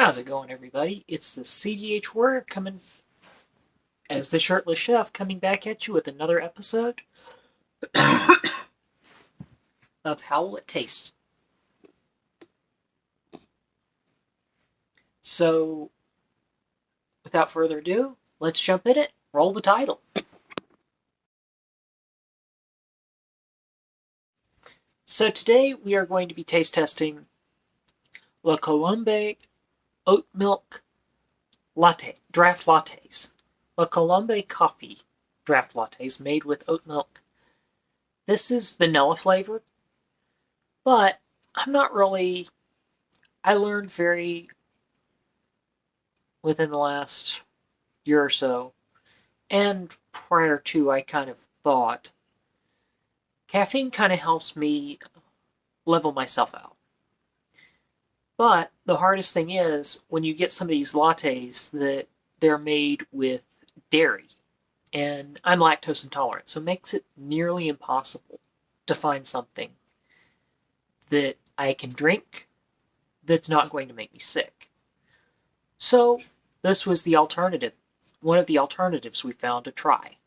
How's it going, everybody? It's the CDH Warrior coming as the Shirtless Chef, coming back at you with another episode of How Will It Taste? So, without further ado, let's jump in it. Roll the title. So today we are going to be taste testing La Colombe oatmilk latte, draft lattes. La Colombe coffee draft lattes made with oat milk. This is vanilla flavored, but I'm not really. I learned within the last year or so, and prior to, I kind of thought caffeine kind of helps me level myself out. But the hardest thing is when you get some of these lattes that they're made with dairy, and I'm lactose intolerant, so it makes it nearly impossible to find something that I can drink that's not going to make me sick. So this was the alternative, one of the alternatives we found to try.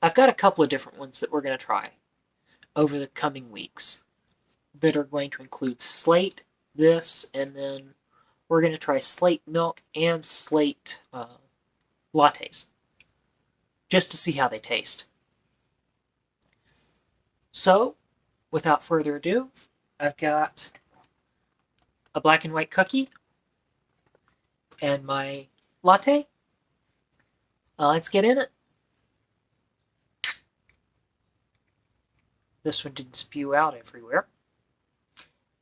I've got a couple of different ones that we're going to try over the coming weeks that are going to include Slate, this, and then we're going to try Slate milk and Slate lattes just to see how they taste. So, without further ado, I've got a black and white cookie and my latte. Let's get in it. This one didn't spew out everywhere.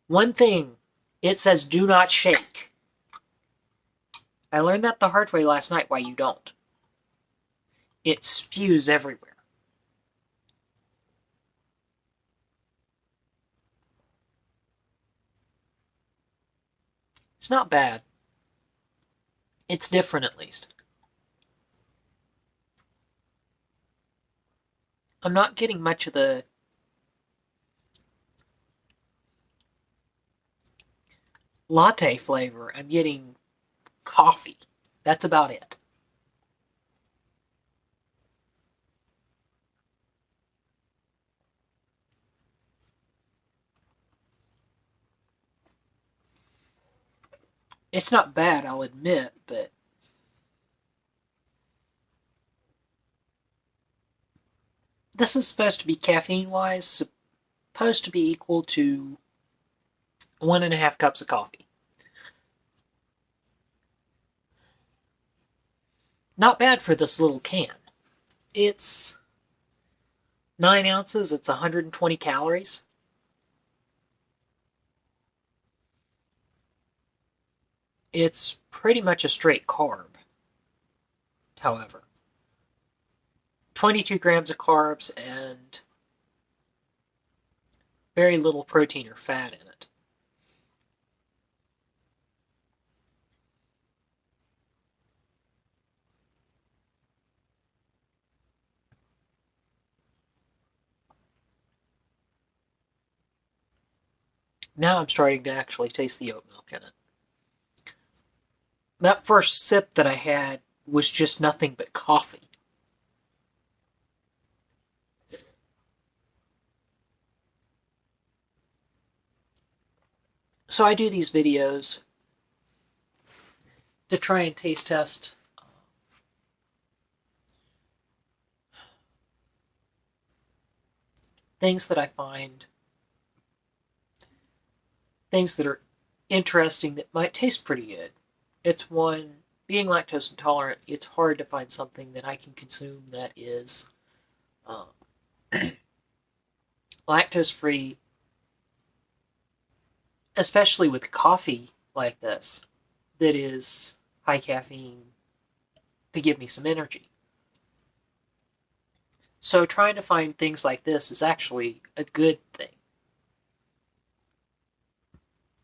One thing, it says do not shake. I learned that the hard way last night why you don't. It spews everywhere. It's not bad. It's different at least. I'm not getting much of the latte flavor. I'm getting coffee. That's about it. It's not bad, I'll admit, but this is supposed to be caffeine-wise, supposed to be equal to 1.5 cups of coffee. Not bad for this little can. It's 9 ounces, it's 120 calories. It's pretty much a straight carb, however. 22 grams of carbs and very little protein or fat in it. Now I'm starting to actually taste the oat milk in it. That first sip that I had was just nothing but coffee. So I do these videos to try and taste test things that I find, things that are interesting that might taste pretty good. It's one, being lactose intolerant, it's hard to find something that I can consume that is lactose free, especially with coffee like this, that is high caffeine to give me some energy. So trying to find things like this is actually a good thing.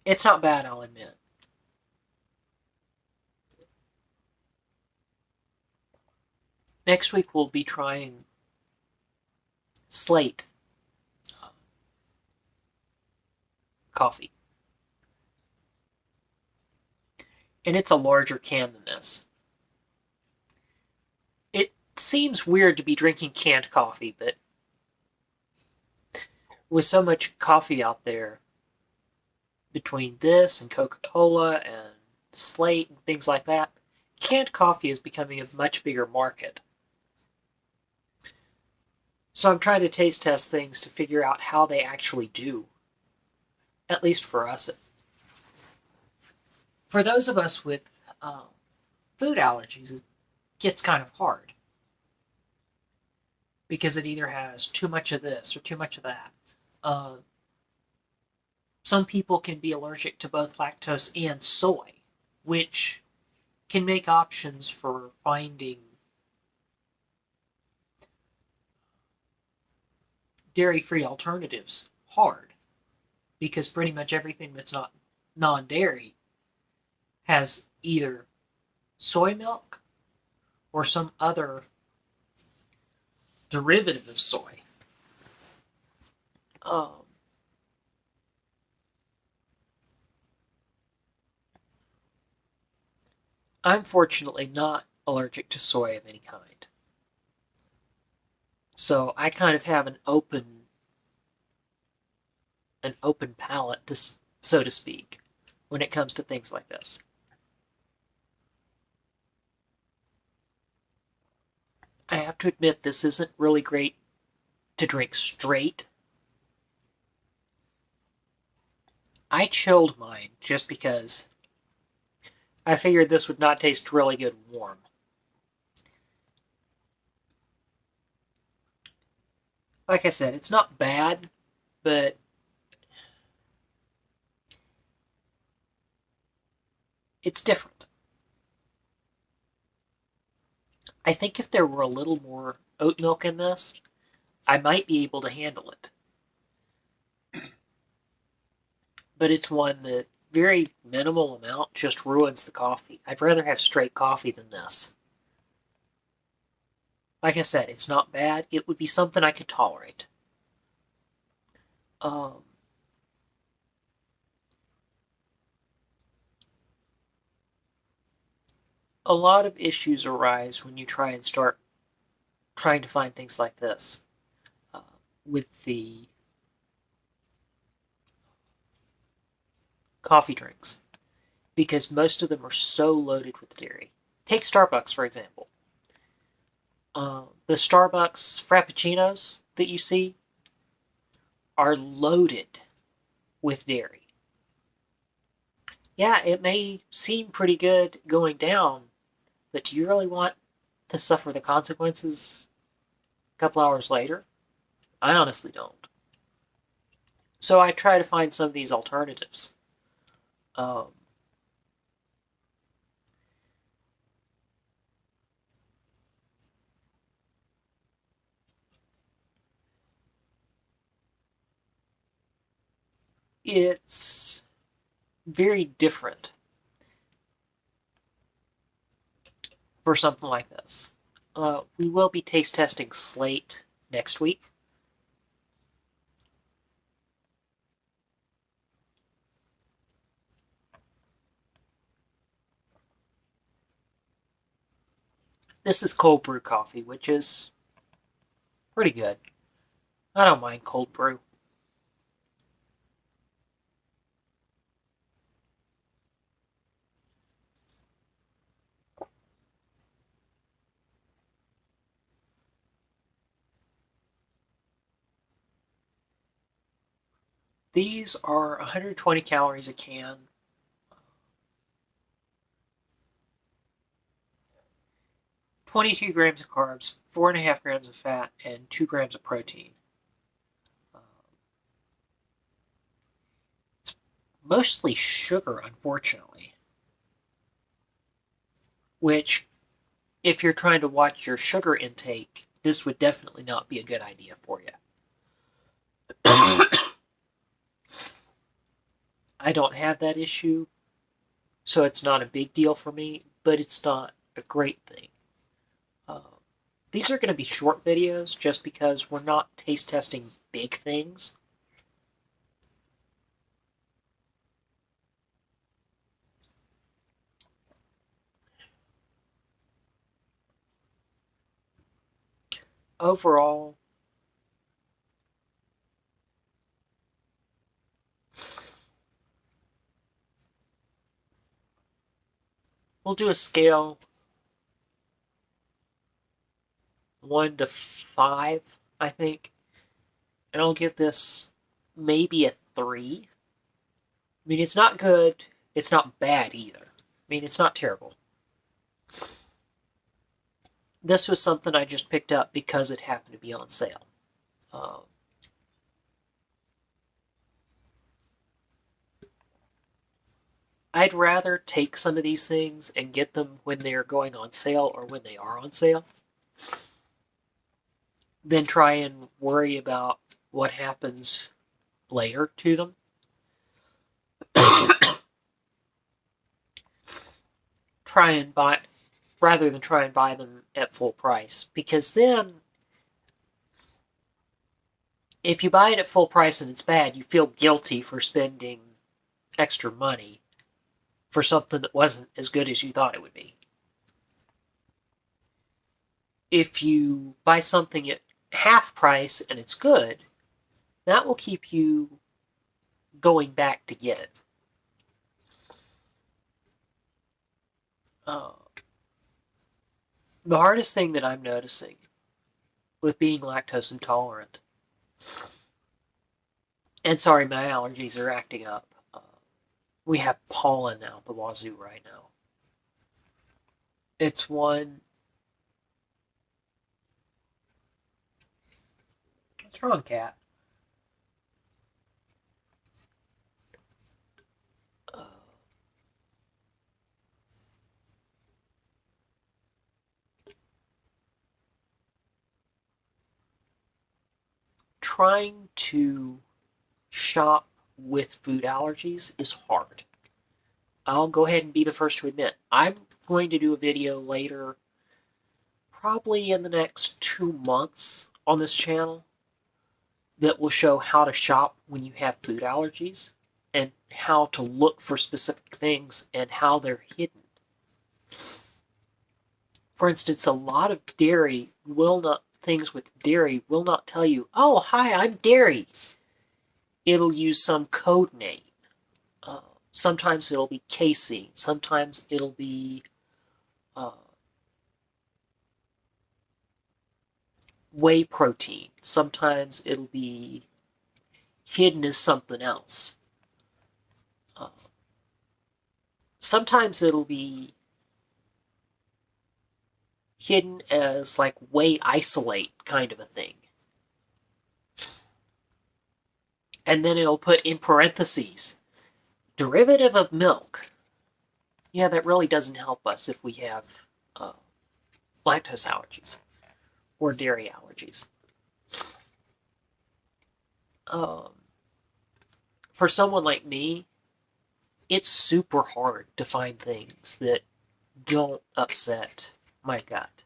It's not bad, I'll admit. Next week we'll be trying Slate coffee. and it's a larger can than this. It seems weird to be drinking canned coffee, but with so much coffee out there, between this and Coca-Cola and Slate and things like that, canned coffee is becoming a much bigger market. So I'm trying to taste test things to figure out how they actually do. At least for us. For those of us with food allergies, it gets kind of hard. Because it either has too much of this or too much of that. Some people can be allergic to both lactose and soy, which can make options for finding dairy-free alternatives hard, because pretty much everything that's not non-dairy has either soy milk or some other derivative of soy. I'm fortunately not allergic to soy of any kind. So I kind of have an open palate, so to speak, when it comes to things like this. I have to admit, this isn't really great to drink straight. I chilled mine just because I figured this would not taste really good warm. Like I said, it's not bad, but it's different. I think if there were a little more oat milk in this, I might be able to handle it. But it's one that very minimal amount just ruins the coffee. I'd rather have straight coffee than this. Like I said, it's not bad. It would be something I could tolerate. A lot of issues arise when you try and start trying to find things like this with the coffee drinks, because most of them are so loaded with dairy. Take Starbucks, for example. The Starbucks Frappuccinos that you see are loaded with dairy. Yeah, it may seem pretty good going down, but do you really want to suffer the consequences a couple hours later? I honestly don't. So I try to find some of these alternatives. It's very different for something like this. We will be taste testing Slate next week. This is cold brew coffee, which is pretty good. I don't mind cold brew. These are 120 calories a can. 22 grams of carbs, 4.5 grams of fat, and 2 grams of protein. It's mostly sugar, unfortunately. Which, if you're trying to watch your sugar intake, this would definitely not be a good idea for you. I don't have that issue, so it's not a big deal for me, but it's not a great thing. These are going to be short videos just because we're not taste testing big things. overall, we'll do a scale 1 to 5, I think. And I'll give this maybe a 3. I mean, it's not good. It's not bad either. I mean, it's not terrible. This was something I just picked up because it happened to be on sale. I'd rather take some of these things and get them when they're going on sale or when they are on sale than try and worry about what happens later to them. Rather than try and buy them at full price, because then if you buy it at full price and it's bad, you feel guilty for spending extra money for something that wasn't as good as you thought it would be. If you buy something at half price and it's good, that will keep you going back to get it. The hardest thing that I'm noticing with being lactose intolerant, and sorry, my allergies are acting up. We have pollen out the wazoo right now. It's one. What's wrong, cat? Trying to shop with food allergies is hard. I'll go ahead and be the first to admit, I'm going to do a video later, probably in the next 2 months on this channel, that will show how to shop when you have food allergies and how to look for specific things and how they're hidden. For instance, a lot of things with dairy will not tell you, oh, hi, I'm dairy. It'll use some code name. Sometimes it'll be casein. Sometimes it'll be whey protein. Sometimes it'll be hidden as something else. Sometimes it'll be hidden as like whey isolate kind of a thing. And then it'll put in parentheses, derivative of milk. Yeah, that really doesn't help us if we have lactose allergies or dairy allergies. For someone like me, it's super hard to find things that don't upset my gut.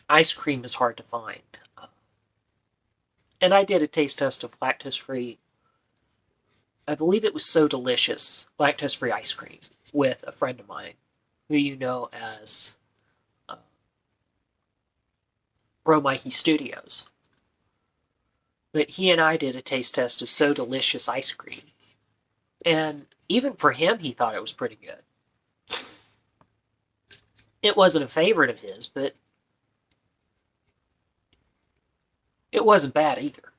Ice cream is hard to find. And I did a taste test of lactose-free. I believe it was So Delicious lactose-free ice cream with a friend of mine who you know as Bro Mikey Studios. But he and I did a taste test of So Delicious ice cream. And even for him, he thought it was pretty good. It wasn't a favorite of his, but it wasn't bad either.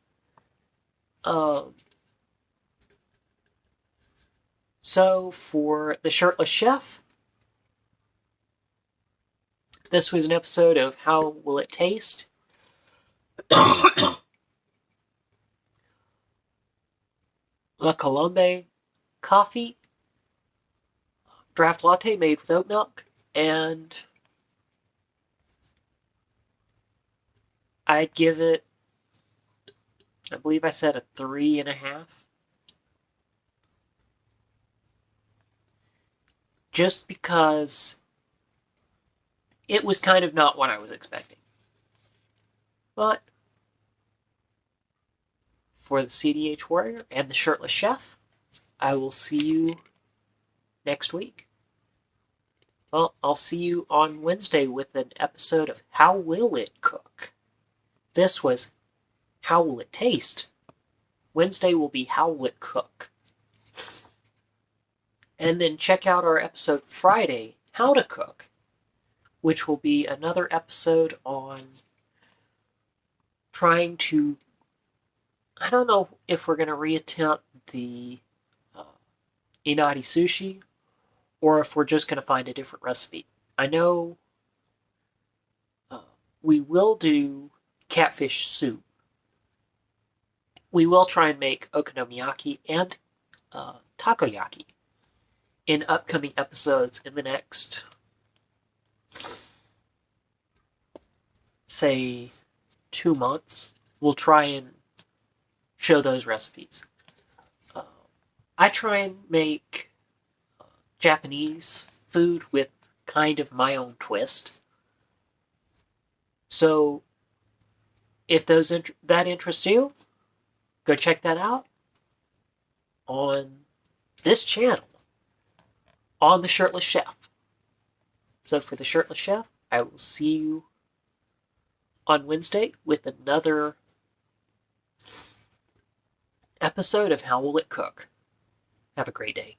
So for the Shirtless Chef, this was an episode of How Will It Taste? La Colombe coffee, draft latte made with oat milk, and I'd give it, I believe I said a 3.5. Just because it was kind of not what I was expecting. But for the CDH Warrior and the Shirtless Chef, I will see you next week. Well, I'll see you on Wednesday with an episode of How Will It Cook? This was How Will It Taste? Wednesday will be How Will It Cook? And then check out our episode Friday, How to Cook, which will be another episode on trying to. I don't know if we're going to reattempt the inari sushi or if we're just going to find a different recipe. I know we will do catfish soup. We will try and make okonomiyaki and takoyaki in upcoming episodes in the next, say, 2 months. We'll try and show those recipes. I try and make Japanese food with kind of my own twist. So, if that interests you, go check that out on this channel, on The Shirtless Chef. So for The Shirtless Chef, I will see you on Wednesday with another episode of How Will It Cook? Have a great day.